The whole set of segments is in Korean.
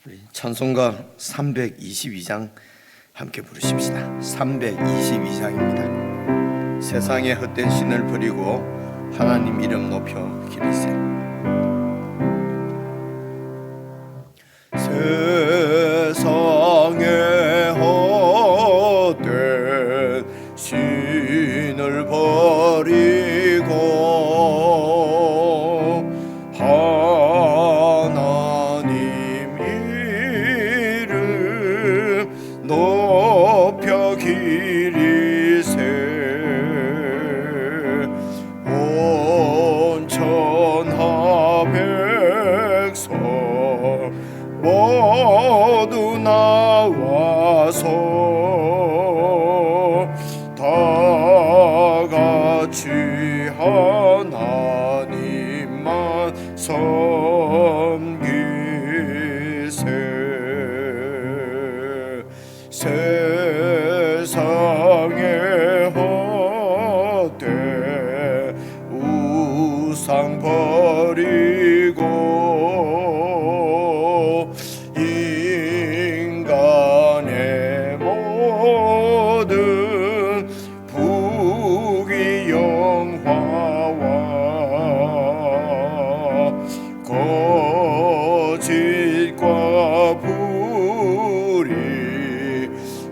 우리 찬송가 322장 함께 부르십시다. 322장입니다. 세상의 헛된 신을 버리고 하나님 이름 높여 기리세. 세상의 헛된 신을 버리고 하나님 이름 높여 기리세. 온 천하 백성 모두 나와서 다 같이 하나님만 섬기세. 세상의 헛된 우상 버리고 인간의 모든 부귀영화와 거짓과 불의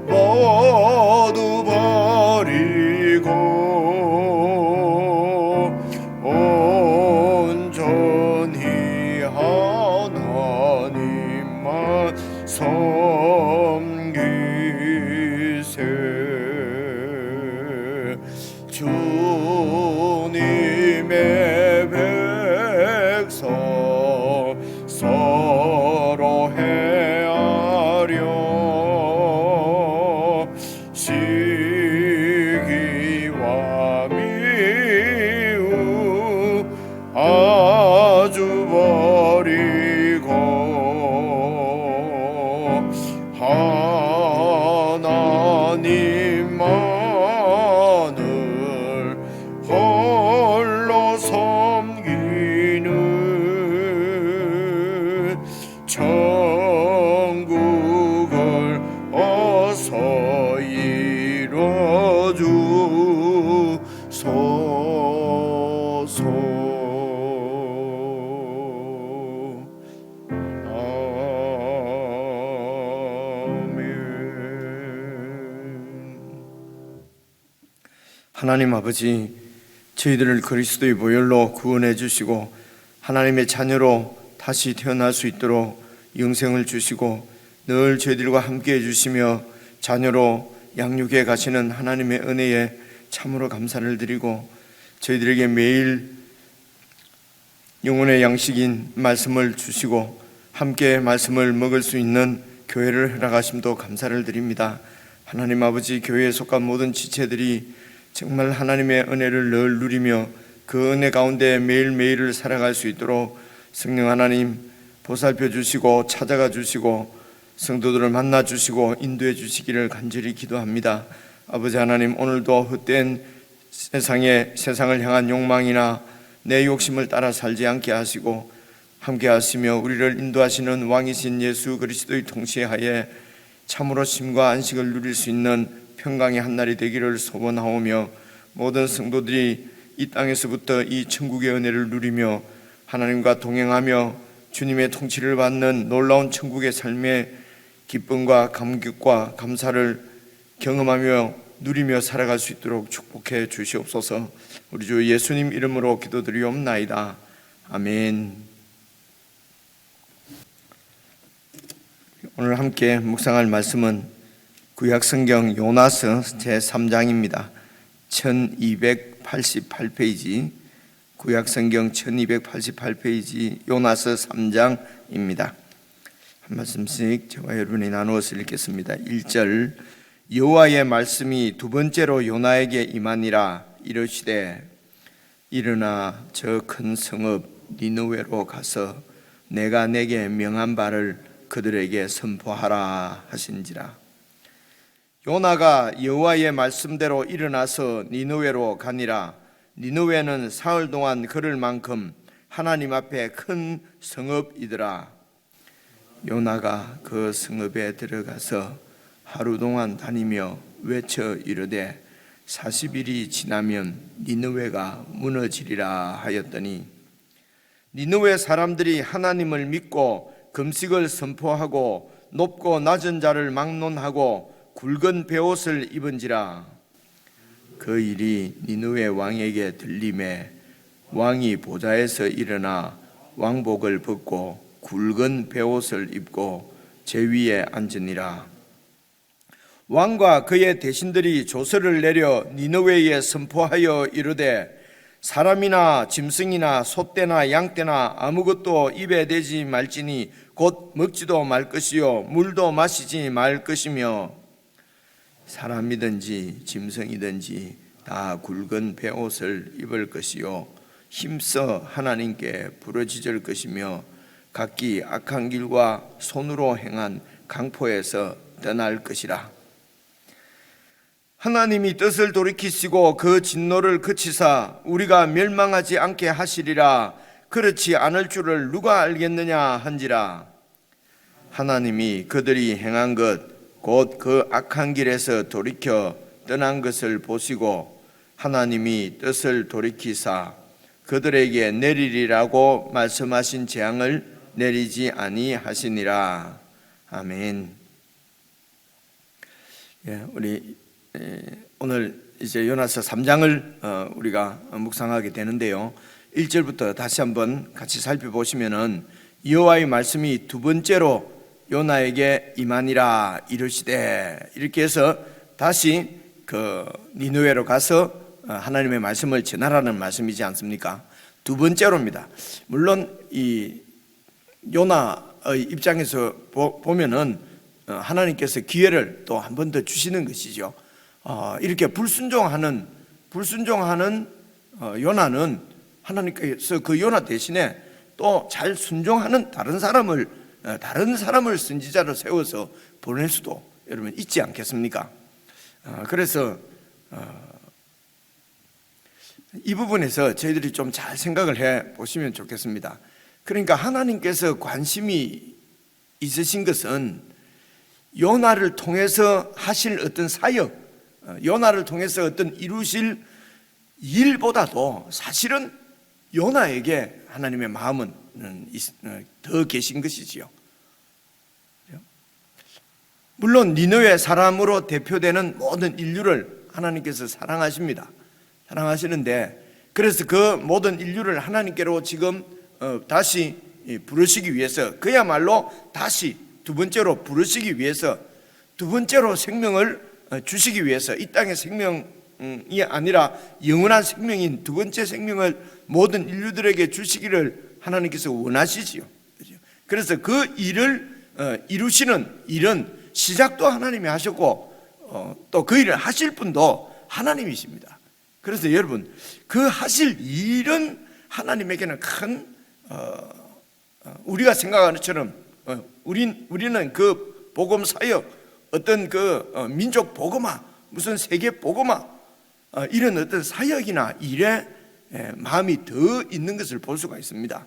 모두 버리고 온전히 하나님만 섬기세. 주님의 백성 서로 헤아려 시기와 미움 아주 버리고 하나님만을 홀로 섬기는 천국을 어서 이뤄주소서. 하나님 아버지, 저희들을 그리스도의 보혈로 구원해 주시고 하나님의 자녀로 다시 태어날 수 있도록 영생을 주시고 늘 저희들과 함께 해주시며 자녀로 양육해 가시는 하나님의 은혜에 참으로 감사를 드리고 저희들에게 매일 영혼의 양식인 말씀을 주시고 함께 말씀을 먹을 수 있는 교회를 허락하심도 감사를 드립니다. 하나님 아버지, 교회에 속한 모든 지체들이 정말 하나님의 은혜를 늘 누리며 그 은혜 가운데 매일매일을 살아갈 수 있도록 성령 하나님 보살펴 주시고 찾아가 주시고 성도들을 만나 주시고 인도해 주시기를 간절히 기도합니다. 아버지 하나님, 오늘도 헛된 세상을 향한 욕망이나 내 욕심을 따라 살지 않게 하시고 함께 하시며 우리를 인도하시는 왕이신 예수 그리스도의 통치하에 참으로 쉼과 안식을 누릴 수 있는 평강의 한날이 되기를 소원하오며 모든 성도들이 이 땅에서부터 이 천국의 은혜를 누리며 하나님과 동행하며 주님의 통치를 받는 놀라운 천국의 삶의 기쁨과 감격과 감사를 경험하며 누리며 살아갈 수 있도록 축복해 주시옵소서. 우리 주 예수님 이름으로 기도드리옵나이다. 아멘. 오늘 함께 묵상할 말씀은 구약성경 요나서 제3장입니다. 1288페이지, 구약성경 1288페이지 요나서 3장입니다. 한 말씀씩 저와 여러분이 나누어서 읽겠습니다. 1절, 여호와의 말씀이 두 번째로 요나에게 임하니라. 이르시되 일어나 저 큰 성읍 니느웨로 가서 내가 내게 명한 바를 그들에게 선포하라 하신지라. 요나가 여호와의 말씀대로 일어나서 니느웨로 가니라. 니느웨는 사흘 동안 걸을 만큼 하나님 앞에 큰 성읍이더라. 요나가 그 성읍에 들어가서 하루 동안 다니며 외쳐 이르되 40일이 지나면 니느웨가 무너지리라 하였더니 니느웨 사람들이 하나님을 믿고 금식을 선포하고 높고 낮은 자를 막론하고 굵은 베옷을 입은지라. 그 일이 니느웨 왕에게 들림에 왕이 보좌에서 일어나 왕복을 벗고 굵은 베옷을 입고 제 위에 앉으니라. 왕과 그의 대신들이 조서를 내려 니느웨에 선포하여 이르되 사람이나 짐승이나 소떼나 양떼나 아무것도 입에 대지 말지니 곧 먹지도 말 것이요 물도 마시지 말 것이며 사람이든지 짐승이든지 다 굵은 베옷을 입을 것이요 힘써 하나님께 부르짖을 것이며 각기 악한 길과 손으로 행한 강포에서 떠날 것이라. 하나님이 뜻을 돌이키시고 그 진노를 그치사 우리가 멸망하지 않게 하시리라. 그렇지 않을 줄을 누가 알겠느냐 한지라. 하나님이 그들이 행한 것 곧 그 악한 길에서 돌이켜 떠난 것을 보시고 하나님이 뜻을 돌이키사 그들에게 내리리라고 말씀하신 재앙을 내리지 아니하시니라. 아멘. 우리 오늘 이제 요나서 3장을 우리가 묵상하게 되는데요. 1절부터 다시 한번 같이 살펴보시면은 여호와의 말씀이 두 번째로 요나에게 임하니라 이르시되 이렇게 해서 다시 그 니느웨로 가서 하나님의 말씀을 전하라는 말씀이지 않습니까? 두 번째로입니다. 물론 이 요나의 입장에서 보면은 하나님께서 기회를 또 한 번 더 주시는 것이죠. 이렇게 불순종하는 요나는 하나님께서 그 요나 대신에 또 잘 순종하는 다른 사람을 선지자로 세워서 보낼 수도 여러분 있지 않겠습니까? 그래서 이 부분에서 저희들이 좀 잘 생각을 해 보시면 좋겠습니다. 그러니까 하나님께서 관심이 있으신 것은 요나를 통해서 하실 어떤 사역, 요나를 통해서 어떤 이루실 일보다도 사실은 요나에게 하나님의 마음은 더 계신 것이지요. 물론 니느웨 사람으로 대표되는 모든 인류를 하나님께서 사랑하십니다. 사랑하시는데 그래서 그 모든 인류를 하나님께로 지금 다시 부르시기 위해서 그야말로 다시 두 번째로 부르시기 위해서 두 번째로 생명을 주시기 위해서 이 땅의 생명이 아니라 영원한 생명인 두 번째 생명을 모든 인류들에게 주시기를 하나님께서 원하시지요. 그래서 그 일을 이루시는 일은 시작도 하나님이 하셨고 또 그 일을 하실 분도 하나님이십니다. 그래서 여러분 그 하실 일은 하나님에게는 큰 우리가 생각하는 것처럼 우리는 그 복음 사역 어떤 그 민족 복음화 무슨 세계 복음화 이런 어떤 사역이나 일에 마음이 더 있는 것을 볼 수가 있습니다.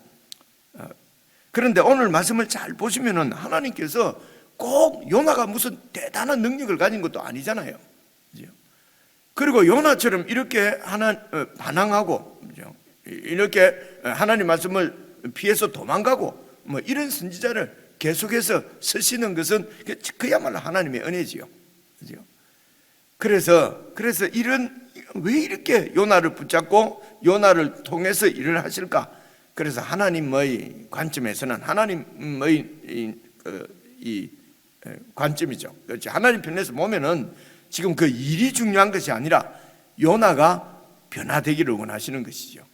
그런데 오늘 말씀을 잘 보시면은 하나님께서 꼭 요나가 무슨 대단한 능력을 가진 것도 아니잖아요. 그리고 요나처럼 이렇게 반항하고 이렇게 하나님 말씀을 피해서 도망가고 뭐 이런 선지자를 계속해서 쓰시는 것은 그야말로 하나님의 은혜지요. 그래서 왜 이렇게 요나를 붙잡고 요나를 통해서 일을 하실까? 그래서 하나님의 관점에서는 하나님의 이 관점이죠. 그렇지. 하나님 편에서 보면은 지금 그 일이 중요한 것이 아니라 요나가 변화되기를 원하시는 것이죠.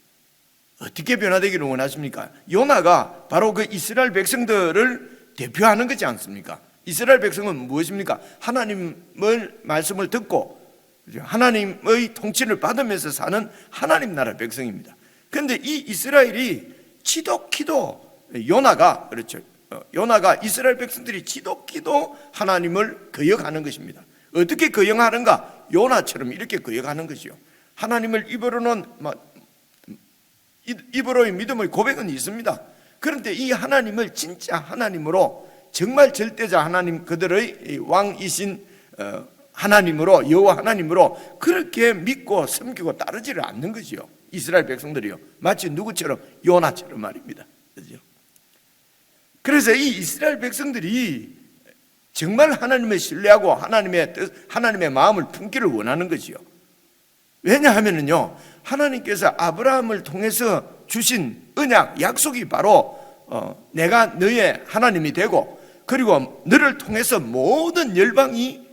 어떻게 변화되기를 원하십니까? 요나가 바로 그 이스라엘 백성들을 대표하는 거지 않습니까? 이스라엘 백성은 무엇입니까? 하나님의 말씀을 듣고 하나님의 통치를 받으면서 사는 하나님 나라 백성입니다. 그런데 이 이스라엘이 지독히도 요나가 그렇죠. 요나가 이스라엘 백성들이 지독히도 하나님을 거역하는 것입니다. 어떻게 거역하는가? 요나처럼 이렇게 거역하는 것이요. 하나님을 입으로의 믿음의 고백은 있습니다. 그런데 이 하나님을 진짜 하나님으로 정말 절대자 하나님, 그들의 왕이신 하나님으로, 여호와 하나님으로 그렇게 믿고 섬기고 따르지를 않는 거지요. 이스라엘 백성들이요. 마치 누구처럼? 요나처럼 말입니다. 그렇죠? 그래서 이 이스라엘 백성들이 정말 하나님을 신뢰하고 하나님의 마음을 품기를 원하는 거지요. 왜냐하면요, 하나님께서 아브라함을 통해서 주신 언약, 약속이 바로 내가 너의 하나님이 되고, 그리고 너를 통해서 모든 열방이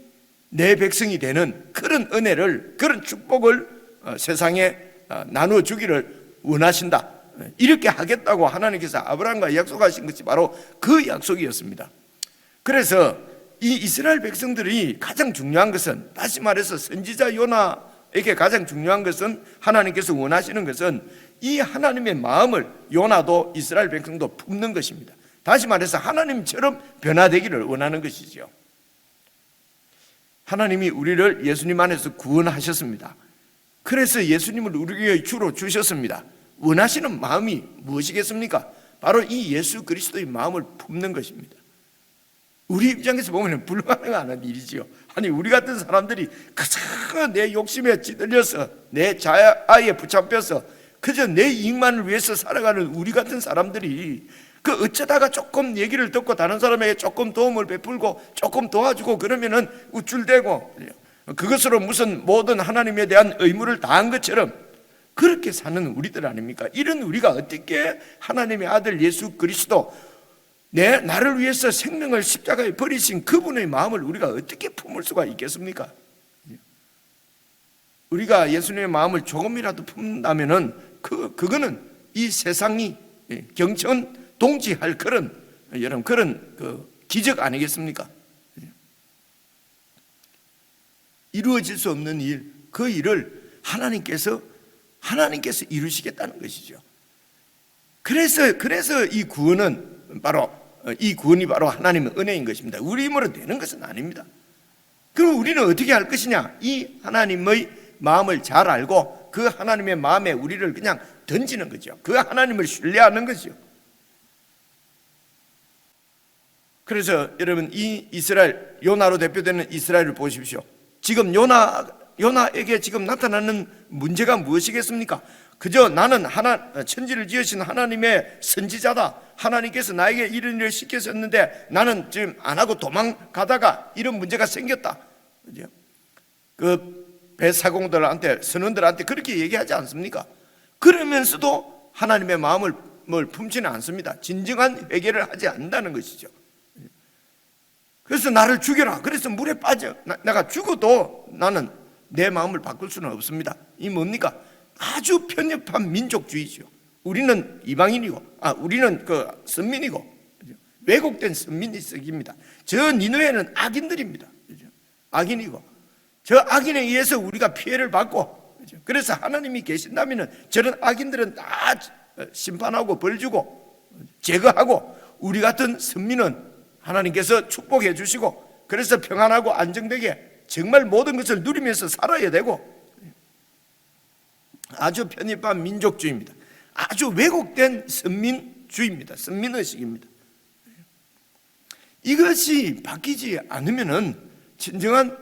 내 백성이 되는 그런 은혜를, 그런 축복을 세상에 나누어 주기를 원하신다. 이렇게 하겠다고 하나님께서 아브라함과 약속하신 것이 바로 그 약속이었습니다. 그래서 이 이스라엘 백성들이 가장 중요한 것은, 다시 말해서 선지자 요나에게 가장 중요한 것은, 하나님께서 원하시는 것은 이 하나님의 마음을 요나도 이스라엘 백성도 품는 것입니다. 다시 말해서 하나님처럼 변화되기를 원하는 것이죠. 하나님이 우리를 예수님 안에서 구원하셨습니다. 그래서 예수님을 우리에게 주로 주셨습니다. 원하시는 마음이 무엇이겠습니까? 바로 이 예수 그리스도의 마음을 품는 것입니다. 우리 입장에서 보면 불가능한 일이지요. 아니, 우리 같은 사람들이 그저 내 욕심에 찌들려서, 내 자아에 붙잡혀서 그저 내 이익만을 위해서 살아가는 우리 같은 사람들이 그 어쩌다가 조금 얘기를 듣고 다른 사람에게 조금 도움을 베풀고 조금 도와주고 그러면은 우쭐대고 그것으로 무슨 모든 하나님에 대한 의무를 다한 것처럼 그렇게 사는 우리들 아닙니까? 이런 우리가 어떻게 하나님의 아들 예수 그리스도, 나를 위해서 생명을 십자가에 버리신 그분의 마음을 우리가 어떻게 품을 수가 있겠습니까? 우리가 예수님의 마음을 조금이라도 품는다면은 그거는 이 세상이 경천 동지할 그런 기적 아니겠습니까? 이루어질 수 없는 일, 그 일을 하나님께서 이루시겠다는 것이죠. 그래서 이 구원이 바로 하나님의 은혜인 것입니다. 우리 힘으로 되는 것은 아닙니다. 그럼 우리는 어떻게 할 것이냐? 이 하나님의 마음을 잘 알고 그 하나님의 마음에 우리를 그냥 던지는 거죠. 그 하나님을 신뢰하는 거죠. 그래서 여러분, 이 이스라엘, 요나로 대표되는 이스라엘을 보십시오. 지금 요나에게 지금 나타나는 문제가 무엇이겠습니까? 그저 나는 천지를 지으신 하나님의 선지자다. 하나님께서 나에게 이런 일을 시키셨는데 나는 지금 안 하고 도망가다가 이런 문제가 생겼다. 그죠? 그 배사공들한테, 선원들한테 그렇게 얘기하지 않습니까? 그러면서도 하나님의 마음을 품지는 않습니다. 진정한 회개를 하지 않는다는 것이죠. 그래서 나를 죽여라. 그래서 물에 빠져. 내가 죽어도 나는 내 마음을 바꿀 수는 없습니다. 이 뭡니까? 아주 편협한 민족주의죠. 우리는 이방인이고, 우리는 선민이고, 왜곡된 선민이석입니다. 저 니느웨는 악인들입니다. 악인이고, 저 악인에 의해서 우리가 피해를 받고, 그래서 하나님이 계신다면 저런 악인들은 다 심판하고 벌주고 제거하고, 우리 같은 선민은 하나님께서 축복해 주시고, 그래서 평안하고 안정되게 정말 모든 것을 누리면서 살아야 되고, 아주 편협한 민족주의입니다. 아주 왜곡된 선민주의입니다. 선민의식입니다. 이것이 바뀌지 않으면은 진정한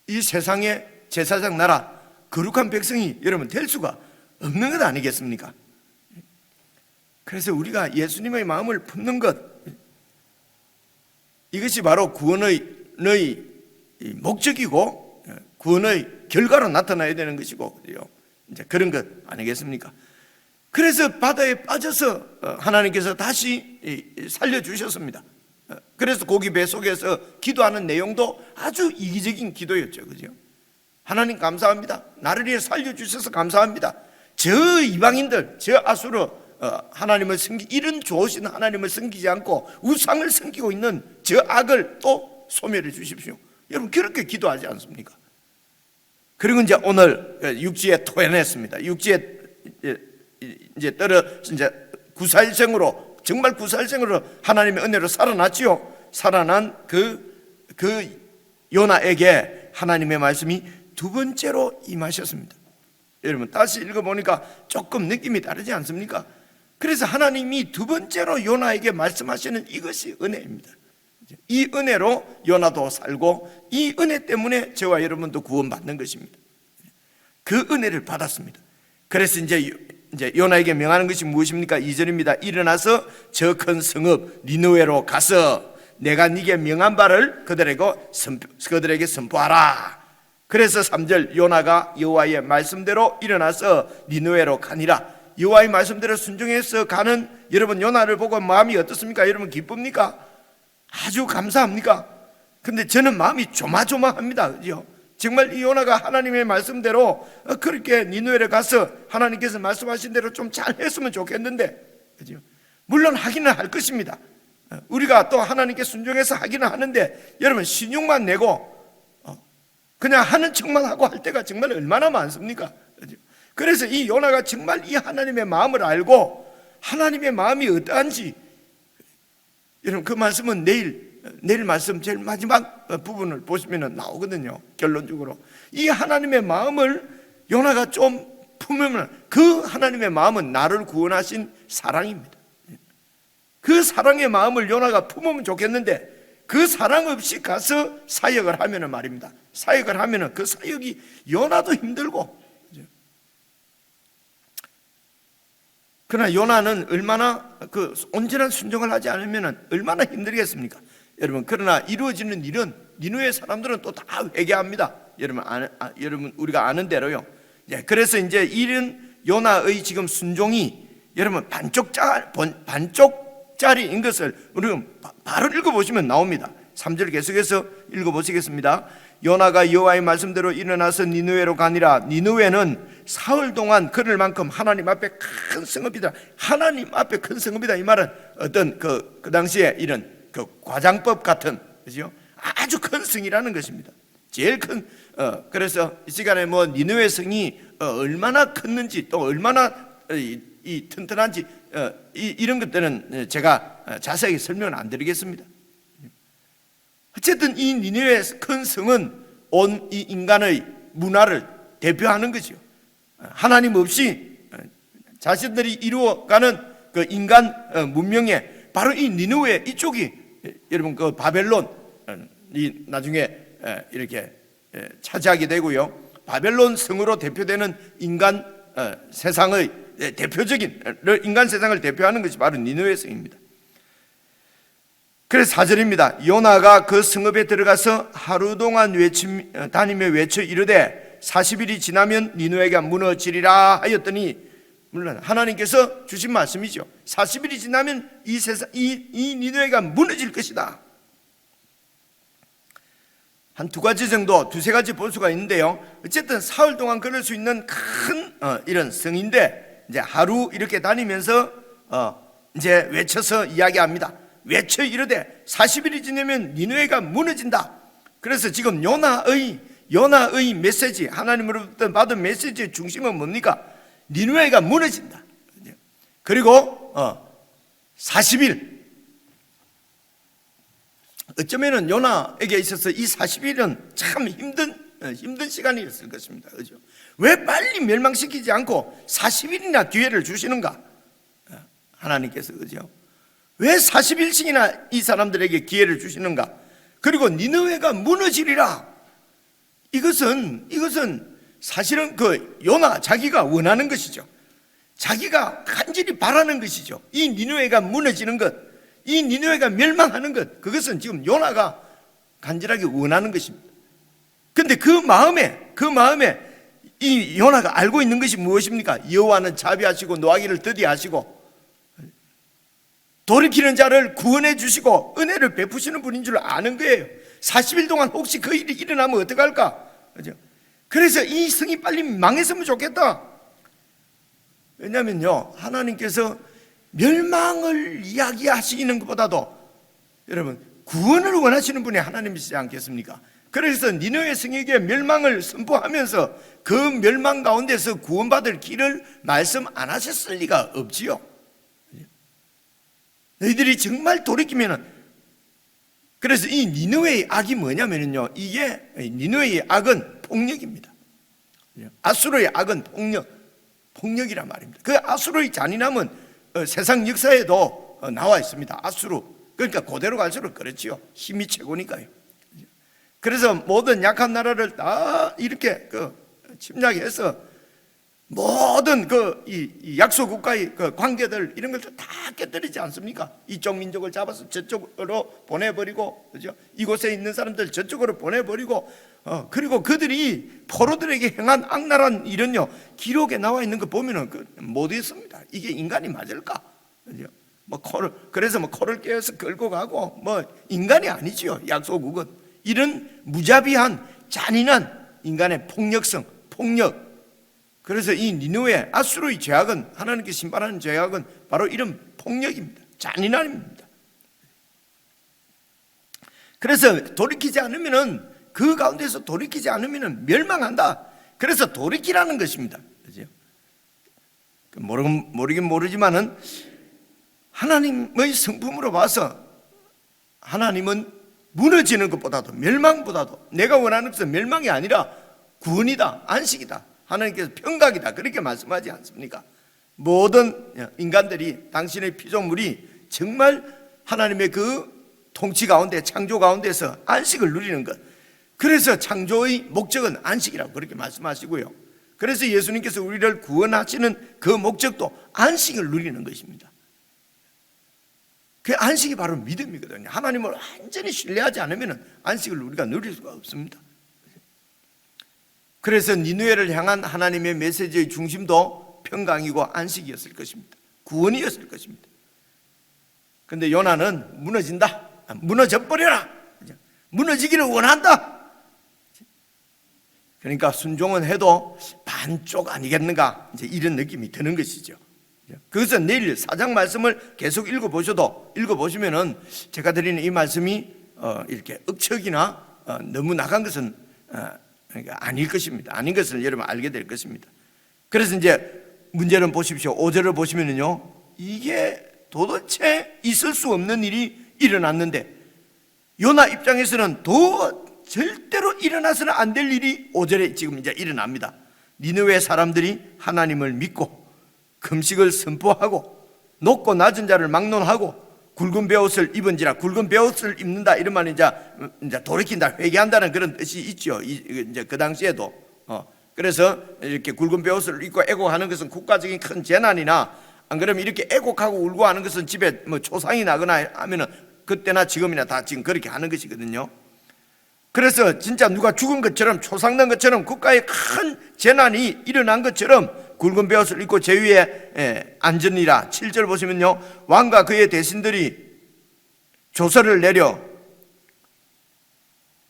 이 세상의 제사장 나라, 거룩한 백성이 여러분 될 수가 없는 것 아니겠습니까? 그래서 우리가 예수님의 마음을 품는 것, 이것이 바로 구원의 목적이고 구원의 결과로 나타나야 되는 것이고, 이제 그런 것 아니겠습니까? 그래서 바다에 빠져서 하나님께서 다시 살려주셨습니다. 그래서 고기 배 속에서 기도하는 내용도 아주 이기적인 기도였죠. 그죠? 하나님 감사합니다. 나를 위해 살려주셔서 감사합니다. 저 이방인들, 저 아수르 하나님을 이런 좋으신 하나님을 섬기지 않고 우상을 섬기고 있는 저 악을 또 소멸해 주십시오. 여러분 그렇게 기도하지 않습니까? 그리고 이제 오늘 육지에 토해냈습니다. 육지에 이제 구사일생으로, 정말 구사일생으로 하나님의 은혜로 살아났지요. 살아난 그 요나에게 하나님의 말씀이 두 번째로 임하셨습니다. 여러분 다시 읽어보니까 조금 느낌이 다르지 않습니까? 그래서 하나님이 두 번째로 요나에게 말씀하시는 이것이 은혜입니다. 이 은혜로 요나도 살고 이 은혜 때문에 저와 여러분도 구원받는 것입니다. 그 은혜를 받았습니다. 그래서 이제 요나에게 명하는 것이 무엇입니까? 2절입니다. 일어나서 저 큰 성읍 니느웨로 가서 내가 네게 명한 바를 그들에게 선포하라. 그래서 3절 요나가 여호와의 말씀대로 일어나서 니느웨로 가니라. 여호와의 말씀대로 순종해서 가는 여러분 요나를 보고 마음이 어떻습니까? 여러분 기쁩니까? 아주 감사합니까? 근데 저는 마음이 조마조마합니다. 그죠? 정말 이 요나가 하나님의 말씀대로 그렇게 니느웨를 가서 하나님께서 말씀하신 대로 좀 잘 했으면 좋겠는데, 그죠? 물론 하기는 할 것입니다. 우리가 또 하나님께 순종해서 하기는 하는데, 여러분 신용만 내고 그냥 하는 척만 하고 할 때가 정말 얼마나 많습니까? 그죠? 그래서 이 요나가 정말 이 하나님의 마음을 알고 하나님의 마음이 어떠한지, 여러분 그 말씀은 내일 말씀 제일 마지막 부분을 보시면 나오거든요. 결론적으로 이 하나님의 마음을 요나가 좀 품으면, 그 하나님의 마음은 나를 구원하신 사랑입니다. 그 사랑의 마음을 요나가 품으면 좋겠는데, 그 사랑 없이 가서 사역을 하면 말입니다. 사역을 하면 그 사역이 요나도 힘들고, 그러나 요나는 얼마나 그 온전한 순종을 하지 않으면 얼마나 힘들겠습니까? 여러분, 그러나 이루어지는 일은 니느웨 사람들은 또 다 회개합니다. 여러분 우리가 아는 대로요. 그래서 이제 이런 요나의 지금 순종이 여러분 반쪽짜리인 것을 우리가 바로 읽어보시면 나옵니다. 3절 계속해서 읽어보시겠습니다. 요나가 여호와의 말씀대로 일어나서 니느웨로 가니라. 니느웨는 사흘 동안 걸을 만큼 하나님 앞에 큰 성읍이다. 하나님 앞에 큰 성읍이다. 이 말은 어떤 그 당시에 이런 그 과장법 같은, 그죠? 아주 큰 성이라는 것입니다. 제일 큰. 그래서 이 시간에 뭐 니느웨 성이 얼마나 컸는지 또 얼마나 이 튼튼한지 이런 것들은 제가 자세하게 설명을 안 드리겠습니다. 어쨌든 이 니느웨 큰 성은 온 이 인간의 문화를 대표하는 거죠. 하나님 없이 자신들이 이루어가는 그 인간 문명에 바로 이 니느웨 이쪽이 여러분 그 바벨론이 나중에 이렇게 차지하게 되고요. 바벨론 성으로 대표되는 인간 세상의 대표적인 인간 세상을 대표하는 것이 바로 니느웨 성입니다. 그래서 4절입니다. 요나가 그 성읍에 들어가서 하루 동안 다니며 외쳐 이르되 40일이 지나면 니느웨가 무너지리라 하였더니, 물론 하나님께서 주신 말씀이죠. 40일이 지나면 이 니느웨가 무너질 것이다. 한 두 가지 정도, 두세 가지 볼 수가 있는데요. 어쨌든 사흘 동안 걸을 수 있는 큰 이런 성인데, 이제 하루 이렇게 다니면서 이제 외쳐서 이야기합니다. 외쳐 이르되 40일이 지나면 니느웨가 무너진다. 그래서 지금 요나의 메시지, 하나님으로부터 받은 메시지의 중심은 뭡니까? 니느웨가 무너진다. 그리고 40일, 어쩌면은 요나에게 있어서 이 40일은 참 힘든 시간이었을 것입니다. 그죠? 왜 빨리 멸망시키지 않고 40일이나 기회를 주시는가? 하나님께서, 그죠? 왜 40일씩이나 이 사람들에게 기회를 주시는가? 그리고 니느웨가 무너지리라. 이것은 사실은 그 요나 자기가 원하는 것이죠. 자기가 간절히 바라는 것이죠. 이 니느웨가 무너지는 것, 이 니느웨가 멸망하는 것, 그것은 지금 요나가 간절하게 원하는 것입니다. 그런데 그 마음에 이 요나가 알고 있는 것이 무엇입니까? 여호와는 자비하시고 노하기를 더디하시고 돌이키는 자를 구원해 주시고 은혜를 베푸시는 분인 줄 아는 거예요. 40일 동안 혹시 그 일이 일어나면 어떡할까? 그죠? 그래서 이 성이 빨리 망했으면 좋겠다. 왜냐면요, 하나님께서 멸망을 이야기하시는 것보다도 여러분 구원을 원하시는 분이 하나님이시지 않겠습니까? 그래서 니느웨 성에게 멸망을 선포하면서 그 멸망 가운데서 구원받을 길을 말씀 안 하셨을 리가 없지요. 너희들이 정말 돌이키면은, 그래서 이 니느웨의 악이 뭐냐면요, 이게 니느웨의 악은 폭력입니다. 아수르의 악은 폭력이란 말입니다. 그 아수르의 잔인함은 세상 역사에도 나와 있습니다. 아수르. 그러니까 그대로 갈수록 그렇지요. 힘이 최고니까요. 그래서 모든 약한 나라를 다 이렇게 침략해서 모든 이 약소 국가의 관계들 이런 것들 다 깨뜨리지 않습니까? 이쪽 민족을 잡아서 저쪽으로 보내버리고, 그죠? 이곳에 있는 사람들 저쪽으로 보내버리고, 그리고 그들이 포로들에게 행한 악랄한 일은요, 기록에 나와 있는 거 보면은 못 있습니다. 이게 인간이 맞을까? 그죠? 그래서 코를 깨어서 끌고 가고, 인간이 아니지요. 약소국은 이런 무자비한 잔인한 인간의 폭력성, 폭력. 그래서 이 니느웨 아수르의 죄악은, 하나님께 심판하는 죄악은 바로 이런 폭력입니다. 잔인함입니다. 그래서 돌이키지 않으면은, 그 가운데서 돌이키지 않으면은 멸망한다. 그래서 돌이키라는 것입니다. 그죠? 모르긴 모르지만은 하나님의 성품으로 봐서 하나님은 무너지는 것보다도, 멸망보다도, 내가 원하는 것은 멸망이 아니라 구원이다, 안식이다, 하나님께서 평강이다, 그렇게 말씀하지 않습니까? 모든 인간들이, 당신의 피조물이 정말 하나님의 그 통치 가운데, 창조 가운데서 안식을 누리는 것. 그래서 창조의 목적은 안식이라고 그렇게 말씀하시고요. 그래서 예수님께서 우리를 구원하시는 그 목적도 안식을 누리는 것입니다. 그 안식이 바로 믿음이거든요. 하나님을 완전히 신뢰하지 않으면 안식을 우리가 누릴 수가 없습니다. 그래서 니느웨를 향한 하나님의 메시지의 중심도 평강이고 안식이었을 것입니다. 구원이었을 것입니다. 그런데 요나는 무너진다, 무너져버려라, 무너지기를 원한다. 그러니까 순종은 해도 반쪽 아니겠는가, 이제 이런 느낌이 드는 것이죠. 그것은 내일 4장 말씀을 계속 읽어보시면은 제가 드리는 이 말씀이 이렇게 억척이나 너무 나간 것은 그러니까 아닐 것입니다. 아닌 것을 여러분 알게 될 것입니다. 그래서 이제 문제는 보십시오. 5절을 보시면은요, 이게 도대체 있을 수 없는 일이 일어났는데 요나 입장에서는 절대로 일어나서는 안 될 일이 5절에 지금 이제 일어납니다. 니느웨 사람들이 하나님을 믿고 금식을 선포하고 높고 낮은 자를 막론하고 굵은 베옷을 입은지라. 굵은 베옷을 입는다 이런 말은 이제 돌이킨다, 회개한다는 그런 뜻이 있죠. 이제 그 당시에도. 그래서 이렇게 굵은 베옷을 입고 애곡하는 것은 국가적인 큰 재난이나, 안 그러면 이렇게 애곡하고 울고 하는 것은 집에 초상이 나거나 하면은 그때나 지금이나 다 지금 그렇게 하는 것이거든요. 그래서 진짜 누가 죽은 것처럼, 초상난 것처럼, 국가에 큰 재난이 일어난 것처럼 굵은 베옷을 입고 제 위에 앉으니라. 7절 보시면요, 왕과 그의 대신들이 조서를 내려,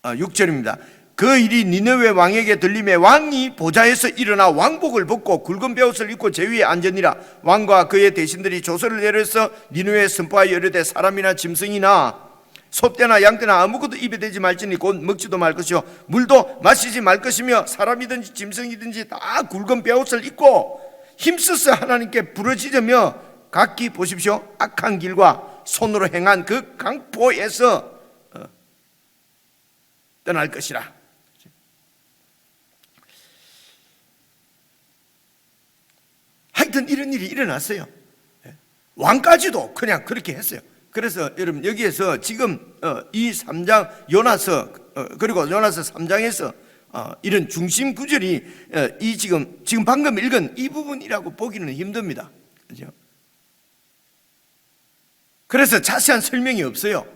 6절입니다. 그 일이 니느웨 왕에게 들림에 왕이 보좌에서 일어나 왕복을 벗고 굵은 베옷을 입고 제 위에 앉으니라. 왕과 그의 대신들이 조서를 내려서 니느웨에 선포하여 이르되 사람이나 짐승이나 소떼나 양떼나 아무것도 입에 대지 말지니 곧 먹지도 말 것이요 물도 마시지 말 것이며 사람이든지 짐승이든지 다 굵은 베옷을 입고 힘써서 하나님께 부르짖으며 각기 보십시오, 악한 길과 손으로 행한 그 강포에서 떠날 것이라. 하여튼 이런 일이 일어났어요. 왕까지도 그냥 그렇게 했어요. 그래서 여러분 여기에서 지금 이 3장 요나서, 그리고 요나서 3장에서 이런 중심 구절이 이 지금 방금 읽은 이 부분이라고 보기는 힘듭니다. 그죠? 그래서 자세한 설명이 없어요.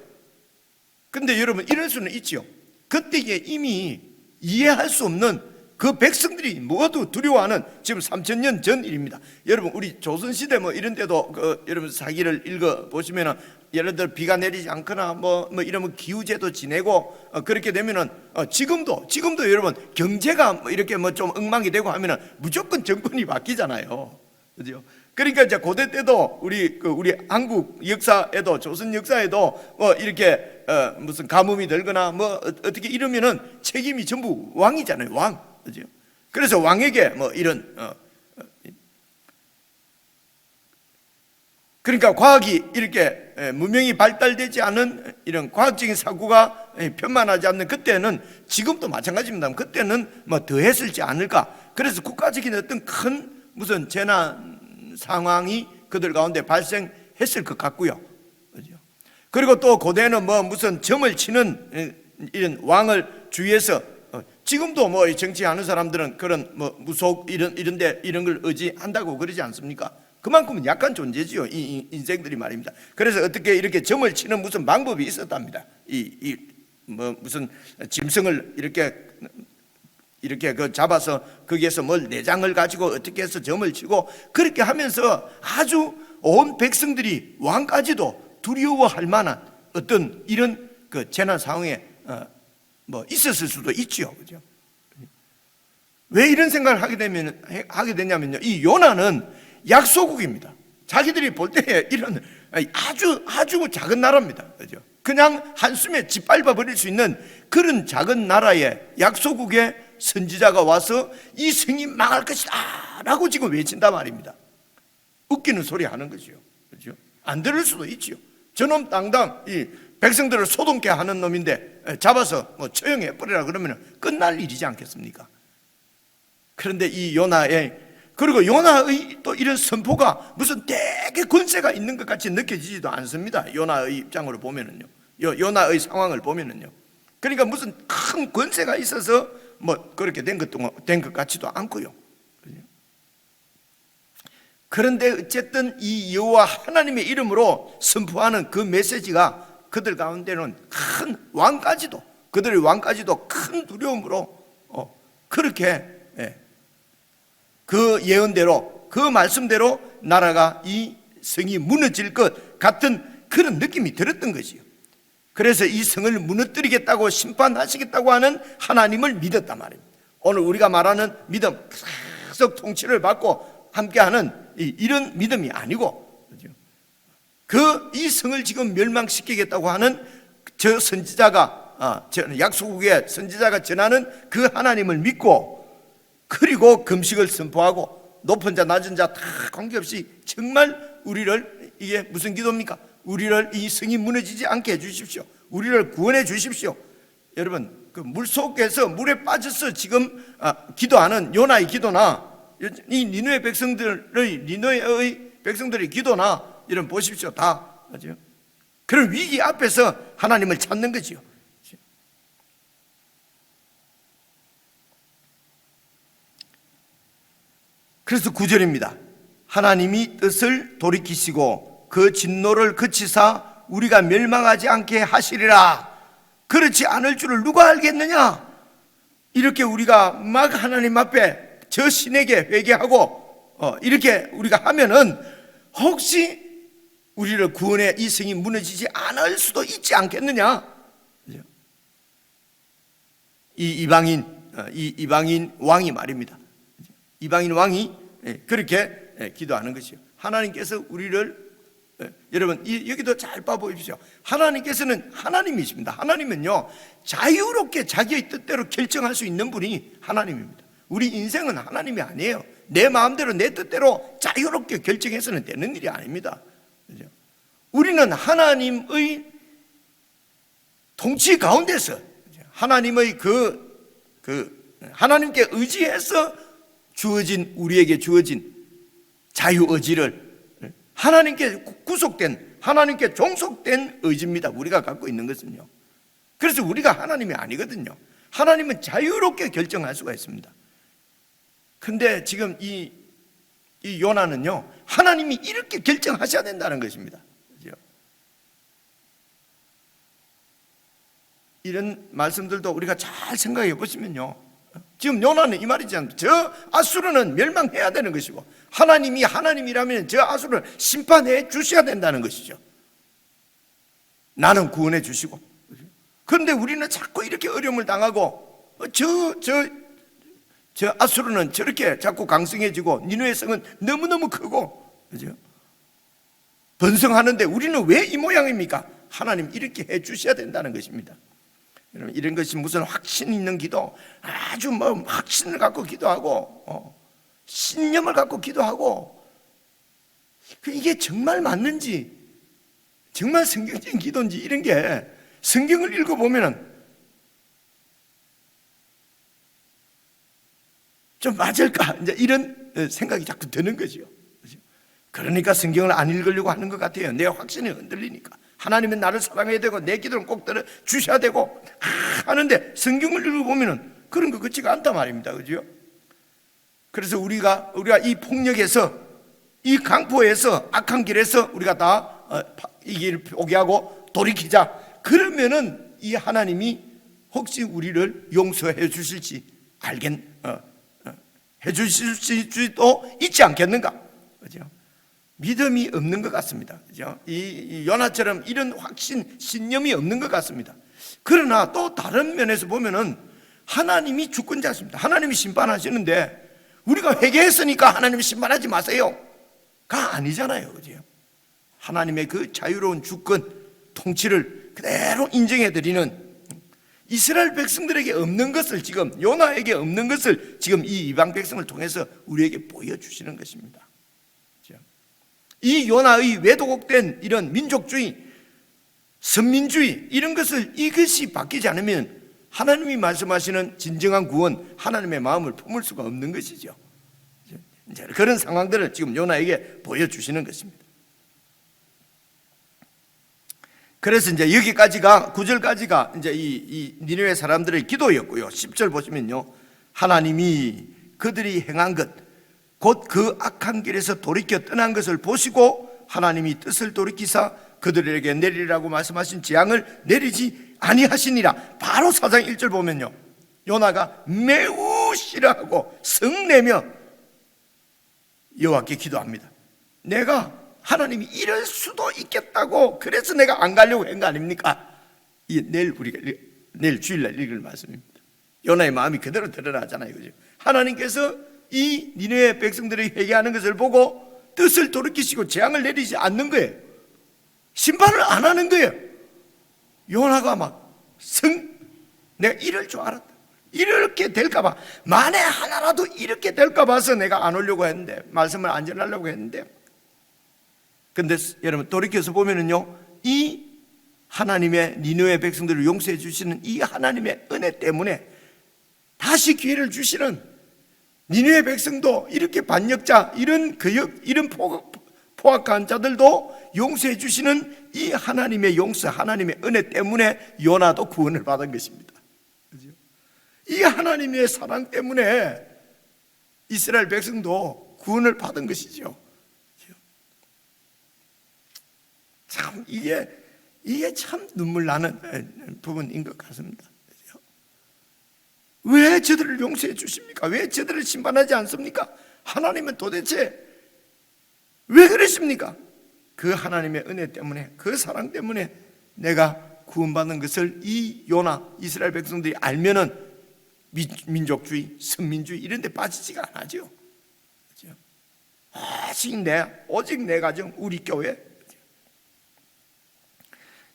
근데 여러분 이럴 수는 있죠. 그때에 이미 이해할 수 없는 그 백성들이 모두 두려워하는, 지금 3000년 전 일입니다. 여러분 우리 조선시대 이런 데도 여러분 사기를 읽어보시면은 예를 들어 비가 내리지 않거나 이러면 기후제도 지내고 그렇게 되면은 지금도 여러분 경제가 이렇게 좀 엉망이 되고 하면은 무조건 정권이 바뀌잖아요. 그죠? 그러니까 이제 고대 때도 우리 한국 역사에도, 조선 역사에도 이렇게 무슨 가뭄이 들거나 어떻게 이러면은 책임이 전부 왕이잖아요. 왕. 그죠? 그래서 왕에게 이런 그러니까 과학이 이렇게 문명이 발달되지 않은 이런 과학적인 사고가 편만하지 않는 그때는, 지금도 마찬가지입니다. 그때는 더 했을지 않을까. 그래서 국가적인 어떤 큰 무슨 재난 상황이 그들 가운데 발생했을 것 같고요. 그죠? 그리고 또 고대는 뭐 무슨 점을 치는 이런 왕을 주위에서 지금도 뭐 정치하는 사람들은 그런 뭐 무속 이런데 이런 걸 의지한다고 그러지 않습니까? 그만큼은 약한 존재지요, 이 인생들이 말입니다. 그래서 어떻게 이렇게 점을 치는 무슨 방법이 있었답니다. 뭐 무슨 짐승을 이렇게 그 잡아서 거기에서 뭘 내장을 가지고 어떻게 해서 점을 치고 그렇게 하면서 아주 온 백성들이 왕까지도 두려워할 만한 어떤 이런 그 재난 상황에 뭐 있었을 수도 있죠, 그죠? 왜 이런 생각을 하게 되냐면요, 이 요나는 약소국입니다. 자기들이 볼 때 이런 아주 작은 나라입니다, 그죠? 그냥 한숨에 짓밟아 버릴 수 있는 그런 작은 나라에 약소국의 선지자가 와서 이 성이 망할 것이다 라고 지금 외친단 말입니다. 웃기는 소리 하는 거죠, 그죠? 안 들을 수도 있죠. 저놈 당당 이 백성들을 소동케 하는 놈인데 잡아서 뭐 처형해 버리라 그러면 끝날 일이지 않겠습니까? 그런데 이 요나의, 그리고 요나의 또 이런 선포가 무슨 되게 권세가 있는 것 같이 느껴지지도 않습니다. 요나의 입장으로 보면은요, 요나의 상황을 보면은요, 그러니까 무슨 큰 권세가 있어서 뭐 그렇게 된 것 같지도 않고요. 그런데 어쨌든 이 여호와 하나님의 이름으로 선포하는 그 메시지가 그들 가운데는 큰 왕까지도, 그들의 왕까지도 큰 두려움으로 그렇게 그 예언대로, 그 말씀대로 나라가, 이 성이 무너질 것 같은 그런 느낌이 들었던 거지요. 그래서 이 성을 무너뜨리겠다고 심판하시겠다고 하는 하나님을 믿었단 말입니다. 오늘 우리가 말하는 믿음, 계속 통치를 받고 함께하는 이런 믿음이 아니고, 이 성을 지금 멸망시키겠다고 하는 저 선지자가, 약소국의 선지자가 전하는 그 하나님을 믿고, 그리고 금식을 선포하고 높은 자 낮은 자 다 관계없이 정말 우리를, 이게 무슨 기도입니까? 우리를 이 성이 무너지지 않게 해주십시오. 우리를 구원해 주십시오. 여러분, 그 물속에서 물에 빠져서 지금 기도하는 요나의 기도나 이 니느웨의 백성들의 기도나 이런 보십시오. 다 맞죠? 그런 위기 앞에서 하나님을 찾는 거지요. 그래서 9절입니다. 하나님이 뜻을 돌이키시고 그 진노를 그치사 우리가 멸망하지 않게 하시리라. 그렇지 않을 줄을 누가 알겠느냐? 이렇게 우리가 막 하나님 앞에 저 신에게 회개하고 이렇게 우리가 하면은 혹시 우리를 구원해 이 성이 무너지지 않을 수도 있지 않겠느냐? 이 이방인 왕이 말입니다. 이방인 왕이 그렇게 기도하는 것이요. 하나님께서 우리를, 여러분 여기도 잘 봐보십시오. 하나님께서는 하나님이십니다. 하나님은요, 자유롭게 자기의 뜻대로 결정할 수 있는 분이 하나님입니다. 우리 인생은 하나님이 아니에요. 내 마음대로 내 뜻대로 자유롭게 결정해서는 되는 일이 아닙니다. 그죠? 우리는 하나님의 통치 가운데서 하나님의 하나님께 의지해서 우리에게 주어진 자유의지를, 하나님께 구속된, 하나님께 종속된 의지입니다. 우리가 갖고 있는 것은요. 그래서 우리가 하나님이 아니거든요. 하나님은 자유롭게 결정할 수가 있습니다. 근데 지금 이 요나는요, 하나님이 이렇게 결정하셔야 된다는 것입니다. 그렇죠? 이런 말씀들도 우리가 잘 생각해 보시면요, 지금 요나는 이 말이지 않습니까? 저 아수르는 멸망해야 되는 것이고, 하나님이 하나님이라면 저 아수르를 심판해 주셔야 된다는 것이죠. 나는 구원해 주시고. 그런데 우리는 자꾸 이렇게 어려움을 당하고, 저 아수르는 저렇게 자꾸 강성해지고 니느웨 성은 너무너무 크고, 그죠? 번성하는데 우리는 왜 이 모양입니까? 하나님 이렇게 해 주셔야 된다는 것입니다. 여러분, 이런 것이 무슨 확신 있는 기도, 아주 뭐 확신을 갖고 기도하고 신념을 갖고 기도하고, 이게 정말 맞는지, 정말 성경적인 기도인지, 이런 게 성경을 읽어보면 좀 맞을까? 이제 이런 생각이 자꾸 드는 거죠. 그러니까 성경을 안 읽으려고 하는 것 같아요. 내 확신이 흔들리니까. 하나님은 나를 사랑해야 되고 내 기도는 꼭 들어주셔야 되고 하는데 성경을 읽어보면 그런 것 같지가 않단 말입니다. 그죠? 그래서 우리가 이 폭력에서, 이 강포에서, 악한 길에서 우리가 다 이 길을 포기하고 돌이키자. 그러면은 이 하나님이 혹시 우리를 용서해 주실지 해 주실지도 있지 않겠는가? 그죠? 믿음이 없는 것 같습니다. 그죠? 이 요나처럼 이런 확신, 신념이 없는 것 같습니다. 그러나 또 다른 면에서 보면은 하나님이 주권자십니다. 하나님이 심판하시는데 우리가 회개했으니까 하나님이 심판하지 마세요가 아니잖아요. 그죠? 하나님의 그 자유로운 주권, 통치를 그대로 인정해드리는, 이스라엘 백성들에게 없는 것을, 지금 요나에게 없는 것을 지금 이 이방 백성을 통해서 우리에게 보여주시는 것입니다. 이 요나의 왜도곡된 이런 민족주의, 선민주의, 이런 것을, 이것이 바뀌지 않으면 하나님이 말씀하시는 진정한 구원, 하나님의 마음을 품을 수가 없는 것이죠. 그런 상황들을 지금 요나에게 보여주시는 것입니다. 그래서 이제 여기까지가, 9절까지가 이제 이 니느웨 사람들의 기도였고요. 10절 보시면요, 하나님이 그들이 행한 것, 곧 그 악한 길에서 돌이켜 떠난 것을 보시고 하나님이 뜻을 돌이키사 그들에게 내리라고 말씀하신 재앙을 내리지 아니하시니라. 바로 4장 1절 보면요, 요나가 매우 싫어하고 성내며 여호와께 기도합니다. 내가 하나님이 이럴 수도 있겠다고, 그래서 내가 안 가려고 한 거 아닙니까? 내일 주일날 읽을 말씀입니다. 요나의 마음이 그대로 드러나잖아요. 그죠? 하나님께서 이 니느웨 백성들이 회개하는 것을 보고 뜻을 돌이키시고 재앙을 내리지 않는 거예요. 심판을 안 하는 거예요. 요나가 내가 이럴 줄 알았다, 이렇게 될까봐, 만에 하나라도 이렇게 될까 봐서 내가 안 오려고 했는데, 말씀을 안 전하려고 했는데, 근데 여러분 돌이켜서 보면은요, 이 하나님의 니느웨 백성들을 용서해 주시는 이 하나님의 은혜 때문에 다시 기회를 주시는, 니느웨 백성도 이렇게 반역자, 이런 포악한 자들도 용서해 주시는 이 하나님의 용서, 하나님의 은혜 때문에 요나도 구원을 받은 것입니다. 이 하나님의 사랑 때문에 이스라엘 백성도 구원을 받은 것이죠. 참 이게 참 눈물 나는 부분인 것 같습니다. 왜 저들을 용서해 주십니까? 왜 저들을 심판하지 않습니까? 하나님은 도대체 왜 그러십니까? 그 하나님의 은혜 때문에, 그 사랑 때문에 내가 구원받는 것을 이 요나, 이스라엘 백성들이 알면은 민족주의, 선민주의 이런 데 빠지지가 않아죠. 오직 내 가정, 우리 교회.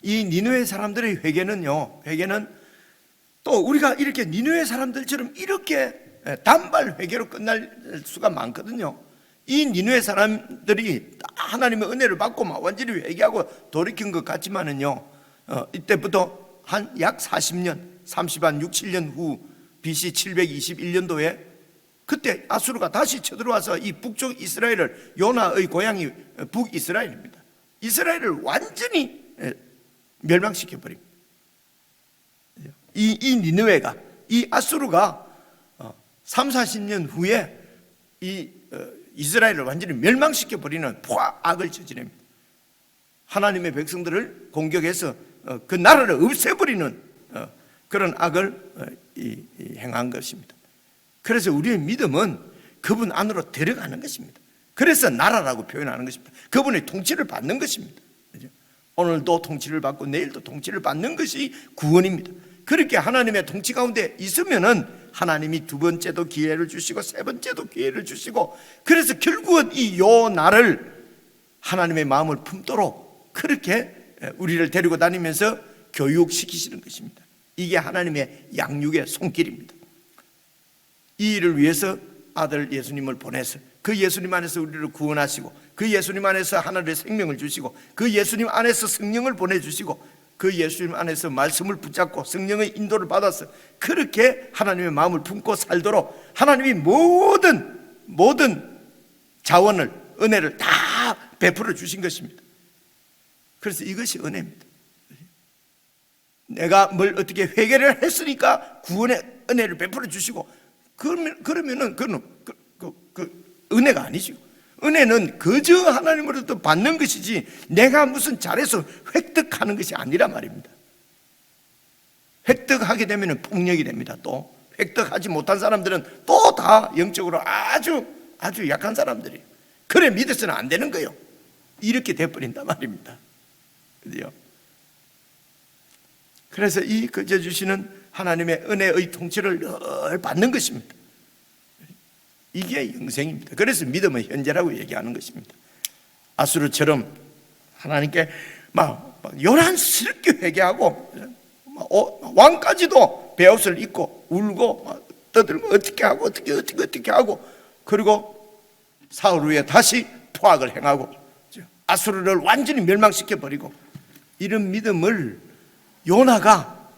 이 니느웨 사람들의 회개는 또 우리가 이렇게 니느웨 사람들처럼 이렇게 단발 회개로 끝날 수가 많거든요. 이 니느웨 사람들이 하나님의 은혜를 받고 완전히 회개하고 돌이킨 것 같지만은요, 이때부터 한 약 40년, 30한 6, 7년 후 BC 721년도에 그때 아수르가 다시 쳐들어와서 이 북쪽 이스라엘을, 요나의 고향이 북이스라엘입니다. 이스라엘을 완전히 멸망시켜버립니다. 이 니느웨가, 이 아수르가 3, 40년 후에 이 이스라엘을 완전히 멸망시켜버리는 포악을 저지릅니다. 하나님의 백성들을 공격해서 그 나라를 없애버리는 그런 악을 행한 것입니다. 그래서 우리의 믿음은 그분 안으로 들어가는 것입니다. 그래서 나라라고 표현하는 것입니다. 그분의 통치를 받는 것입니다. 오늘도 통치를 받고 내일도 통치를 받는 것이 구원입니다. 그렇게 하나님의 통치 가운데 있으면은 하나님이 두 번째도 기회를 주시고 세 번째도 기회를 주시고, 그래서 결국은 이 요나를 하나님의 마음을 품도록 그렇게 우리를 데리고 다니면서 교육시키시는 것입니다. 이게 하나님의 양육의 손길입니다. 이 일을 위해서 아들 예수님을 보내서 그 예수님 안에서 우리를 구원하시고, 그 예수님 안에서 하나님의 생명을 주시고, 그 예수님 안에서 성령을 보내주시고, 그 예수님 안에서 말씀을 붙잡고 성령의 인도를 받아서 그렇게 하나님의 마음을 품고 살도록 하나님이 모든 자원을, 은혜를 다 베풀어 주신 것입니다. 그래서 이것이 은혜입니다. 내가 뭘 어떻게 회개를 했으니까 구원의 은혜를 베풀어 주시고, 그러면은 그건 은혜가 아니죠. 은혜는 그저 하나님으로부터 받는 것이지 내가 무슨 잘해서 획득하는 것이 아니란 말입니다. 획득하게 되면 폭력이 됩니다. 또 획득하지 못한 사람들은 또 다 영적으로 아주 약한 사람들이에요. 그래 믿어서는 안 되는 거예요. 이렇게 돼버린단 말입니다. 그래요. 그래서 이 거저 주시는 하나님의 은혜의 통치를 늘 받는 것입니다. 이게 영생입니다. 그래서 믿음의 현재라고 얘기하는 것입니다. 아수르처럼 하나님께 막 요란스럽게 회개하고 왕까지도 베옷을 입고 울고 막 떠들고 어떻게 하고, 그리고 사흘 후에 다시 포악을 행하고 아수르를 완전히 멸망시켜 버리고, 이런 믿음을 요나가,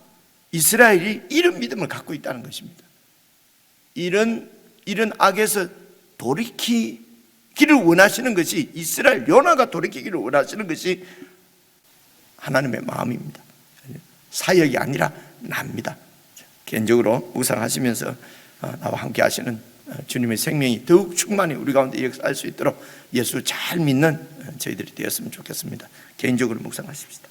이스라엘이 이런 믿음을 갖고 있다는 것입니다. 이런 악에서 돌이키기를 원하시는 것이, 이스라엘 요나가 돌이키기를 원하시는 것이 하나님의 마음입니다. 사역이 아니라 납니다. 개인적으로 묵상하시면서 나와 함께 하시는 주님의 생명이 더욱 충만히 우리 가운데 역사할 수 있도록 예수 잘 믿는 저희들이 되었으면 좋겠습니다. 개인적으로 묵상하십시다.